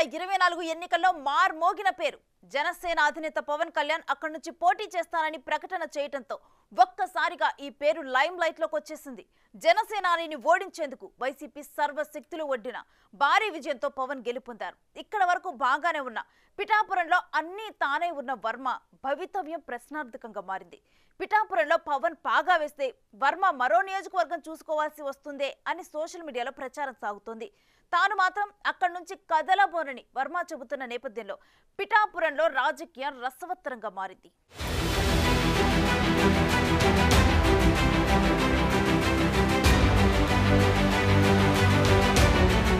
2024 ఎన్నికల్లో మార్మోగిన పేరు. జనసేన అధినేత పవన్ కళ్యాణ్ అక్కడి నుంచి పోటీ చేస్తానని ప్రకటన చేయడంతో ఒక్కసారిగా ఈ పేరు లైమ్ లైట్ లోకి వచ్చేసింది. జనసేనాని ఓడించేందుకు వైసీపీ సర్వశక్తులు ఒడ్డిన భారీ విజయంతో పవన్ గెలుపొందారు. ఇక్కడ వరకు బాగానే ఉన్న పిఠాపురంలో అన్నీ తానే ఉన్న వర్మ భవితవ్యం ప్రశ్నార్థకంగా మారింది. పిఠాపురంలో పవన్ పాగా వేస్తే వర్మ మరో నియోజకవర్గం చూసుకోవాల్సి వస్తుందే అని సోషల్ మీడియాలో ప్రచారం సాగుతోంది. తాను మాత్రం అక్కడి నుంచి కదలబోనని వర్మ చెబుతున్న నేపథ్యంలో పిఠాపురంలో రాజకీయం రసవత్తరంగా మారింది.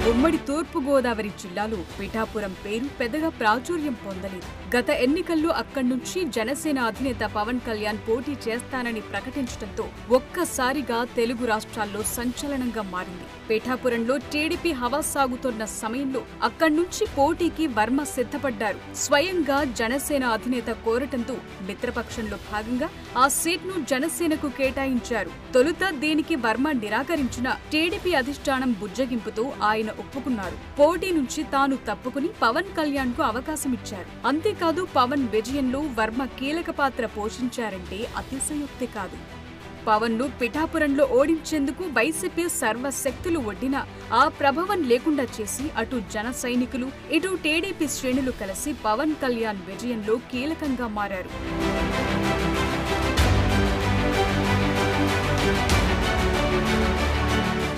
ఉమ్మడి తూర్పు గోదావరి జిల్లాలో పిఠాపురం పేరు పెద్దగా ప్రాచుర్యం పొందలేదు. గత ఎన్నికల్లో అక్కడి నుంచి జనసేన అధినేత పవన్ కళ్యాణ్ పోటీ చేస్తానని ప్రకటించడంతో ఒక్కసారిగా తెలుగు రాష్ట్రాల్లో సంచలనంగా మారింది. పిఠాపురంలో టీడీపీ హవా సాగుతున్న సమయంలో అక్కడి నుంచి పోటీకి వర్మ సిద్ధపడ్డారు. స్వయంగా జనసేన అధినేత కోరటంతో మిత్రపక్షంలో భాగంగా ఆ సీట్ను జనసేనకు కేటాయించారు. తొలుత దీనికి వర్మ నిరాకరించిన టీడీపీ అధిష్టానం బుజ్జగింపుతో ఆయన ఒప్పుకున్నారు. పోటీ నుంచి తాను తప్పుకుని పవన్ కళ్యాణ్ కు అవకాశమిచ్చారు. అంతేకాదు పవన్ విజయంలో వర్మ కీలక పాత్ర పోషించారంటే అతిశయోక్తి కాదు. పవన్ ను పిఠాపురంలో ఓడించేందుకు వైసీపీ సర్వశక్తులు ఒడ్డినా ఆ ప్రభావం లేకుండా చేసి అటు జన సైనికులు ఇటు టీడీపీ శ్రేణులు కలిసి పవన్ కళ్యాణ్ విజయంలో కీలకంగా మారారు.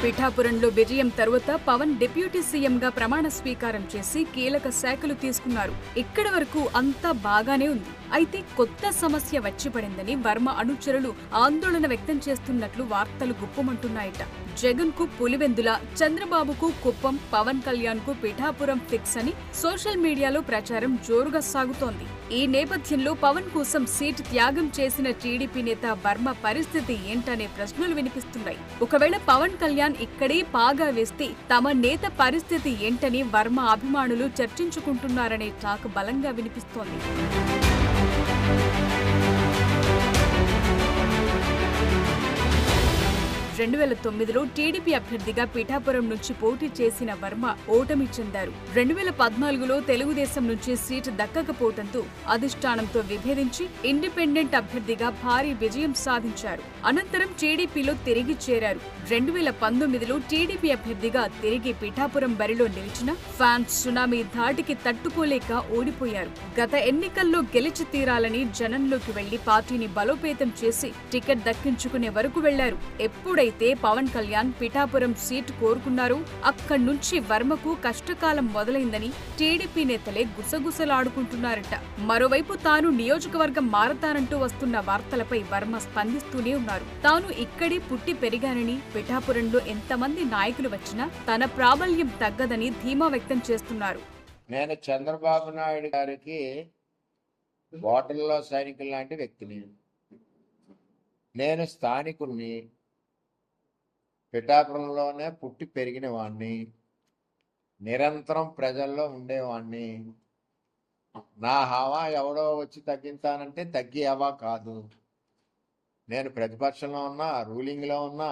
పిఠాపురంలో విజయం తరువాత పవన్ డిప్యూటీ సీఎంగా ప్రమాణ స్వీకారం చేసి కీలక శాఖలు తీసుకున్నారు. ఇక్కడి వరకు అంతా బాగానే ఉంది. అయితే కొత్త సమస్య వచ్చి పడిందని వర్మ అనుచరులు ఆందోళన వ్యక్తం చేస్తున్నట్లు వార్తలు గుప్పమంటున్నాయట. జగన్ కు పులివెందుల, చంద్రబాబుకు కుప్పం, పవన్ కళ్యాణ్ కు పిఠాపురం ఫిక్స్ అని సోషల్ మీడియాలో ప్రచారం జోరుగా సాగుతోంది. ఈ నేపథ్యంలో పవన్ కోసం సీటు త్యాగం చేసిన టీడీపీ నేత వర్మ పరిస్థితి ఏంటనే ప్రశ్నలు వినిపిస్తున్నాయి. ఒకవేళ పవన్ కళ్యాణ్ ఇక్కడే పాగా వేస్తే తమ నేత పరిస్థితి ఏంటని వర్మ అభిమానులు చర్చించుకుంటున్నారనే టాక్ బలంగా వినిపిస్తోంది. 2009లో టీడీపీ అభ్యర్థిగా పిఠాపురం నుంచి పోటీ చేసిన వర్మ ఓటమి చెందారు. 2014లో తెలుగుదేశం నుంచి సీటు దక్కకపోవడంతో అధిష్టానంతో విభేదించి ఇండిపెండెంట్ అభ్యర్థిగా భారీ విజయం సాధించారు. అనంతరం టీడీపీలో తిరిగి చేరారు. 2019లో టీడీపీ అభ్యర్థిగా తిరిగి పిఠాపురం బరిలో నిలిచిన ఫ్యాన్స్ సునామీ ధాటికి తట్టుకోలేక ఓడిపోయారు. గత ఎన్నికల్లో గెలిచి తీరాలని జనంలోకి వెళ్లి పార్టీని బలోపేతం చేసి టికెట్ దక్కించుకునే వరకు వెళ్లారు. ఎప్పుడైతే పవన్ కళ్యాణ్ పిఠాపురం సీటు కోరుకున్నారు, అక్కడి నుంచి వర్మకు కష్టకాలం మొదలైందని టీడీపీ నేతలే గుసగుసలాడుకుంటున్నారట. మరోవైపు తాను నియోజకవర్గం మారతానంటూ వస్తున్న వార్తలపై వర్మ స్పందిస్తూనే ఉన్నారు. తాను ఇక్కడే పుట్టి పెరిగానని, పిఠాపురంలో ఎంతమంది నాయకులు వచ్చినా తన ప్రాబల్యం తగ్గదని ధీమా వ్యక్తం చేస్తున్నారు. నేను చంద్రబాబు నాయుడు గారికి ఓటర్లో సైనికులు లాంటి వ్యక్తిని, నేను స్థానికుడిని, పిఠాపురంలోనే పుట్టి పెరిగిన వాడిని, నిరంతరం ప్రజల్లో ఉండేవాడిని. నా హవా ఎవడో వచ్చి తగ్గించానంటే తగ్గి హవా కాదు. నేను ప్రతిపక్షంలో ఉన్నా, రూలింగ్లో ఉన్నా,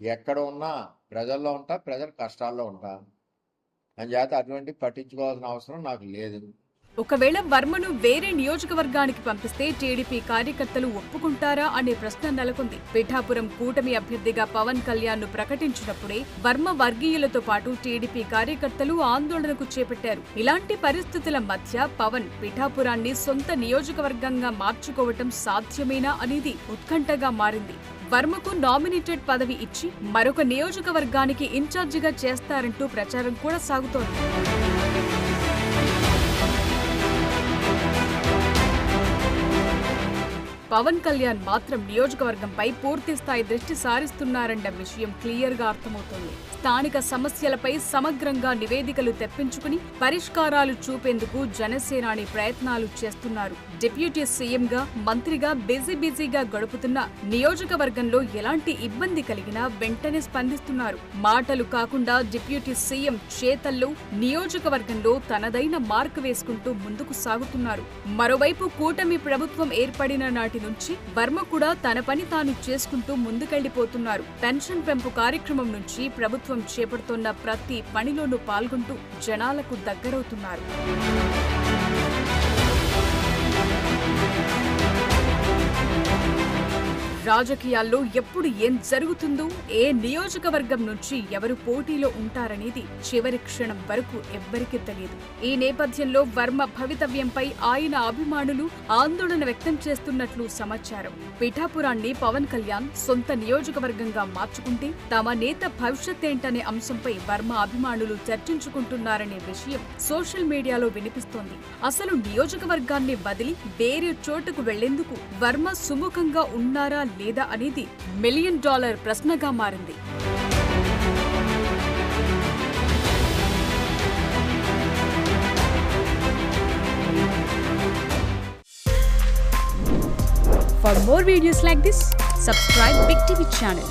ఎక్కడ ఉన్నా ప్రజల్లో ఉంటా, ప్రజల కష్టాల్లో ఉంటా. అని చేత అటువంటి పట్టించుకోవాల్సిన అవసరం నాకు లేదు. ఒకవేళ వర్మను వేరే నియోజకవర్గానికి పంపిస్తే టీడీపీ కార్యకర్తలు ఒప్పుకుంటారా అనే ప్రశ్న నెలకొంది. పిఠాపురం కూటమి అభ్యర్థిగా పవన్ కళ్యాణ్ ను ప్రకటించినప్పుడే వర్మ వర్గీయులతో పాటు టీడీపీ కార్యకర్తలు ఆందోళనకు చేపట్టారు. ఇలాంటి పరిస్థితుల మధ్య పవన్ పిఠాపురాన్ని సొంత నియోజకవర్గంగా మార్చుకోవటం సాధ్యమేనా అనేది ఉత్కంఠగా మారింది. వర్మకు నామినేటెడ్ పదవి ఇచ్చి మరొక నియోజకవర్గానికి ఇన్ఛార్జిగా చేస్తారంటూ ప్రచారం కూడా సాగుతోంది. పవన్ కళ్యాణ్ మాత్రం నియోజకవర్గంపై పూర్తి స్థాయి దృష్టి సారిస్తున్నారన్న విషయం క్లియర్ గా అర్థమవుతోంది. స్థానిక సమస్యలపై సమగ్రంగా నివేదికలు తెప్పించుకుని పరిష్కారాలు చూపేందుకు జనసేనాని ప్రయత్నాలు చేస్తున్నారు. డిప్యూటీ సీఎంగా, మంత్రిగా బిజీగా గడుపుతున్న నియోజకవర్గంలో ఎలాంటి ఇబ్బంది కలిగినా వెంటనే స్పందిస్తున్నారు. మాటలు కాకుండా డిప్యూటీ సీఎం చేతల్లో నియోజకవర్గంలో తనదైన మార్కు వేసుకుంటూ ముందుకు సాగుతున్నారు. మరోవైపు కూటమి ప్రభుత్వం ఏర్పడిన నాటి నాటి నుంచి వర్మ కూడా తన పని తాను చేసుకుంటూ ముందుకెళ్లిపోతున్నారు. పెన్షన్ పెంపు కార్యక్రమం నుంచి ప్రభుత్వం చేపడుతున్న ప్రతి పనిలోనూ పాల్గొంటూ జనాలకు దగ్గరవుతున్నారు. రాజకీయాల్లో ఎప్పుడు ఏం జరుగుతుందో, ఏ నియోజకవర్గం నుంచి ఎవరు పోటీలో ఉంటారనేది చివరి క్షణం వరకు ఎవ్వరికీ తెలియదు. ఈ నేపథ్యంలో వర్మ భవితవ్యంపై ఆయన అభిమానులు ఆందోళన వ్యక్తం చేస్తున్నట్లు సమాచారం. పిఠాపురాన్ని పవన్ కళ్యాణ్ సొంత నియోజకవర్గంగా మార్చుకుంటే తమ నేత భవిష్యత్తేంటనే అంశంపై వర్మ అభిమానులు చర్చించుకుంటున్నారనే విషయం సోషల్ మీడియాలో వినిపిస్తోంది. అసలు నియోజకవర్గాన్ని వదిలి వేరే చోటుకు వెళ్లేందుకు వర్మ సుముఖంగా ఉన్నారా లేదా అనేది $1 మిలియన్ ప్రశ్నగా మారింది. For more videos like this, subscribe Big TV channel.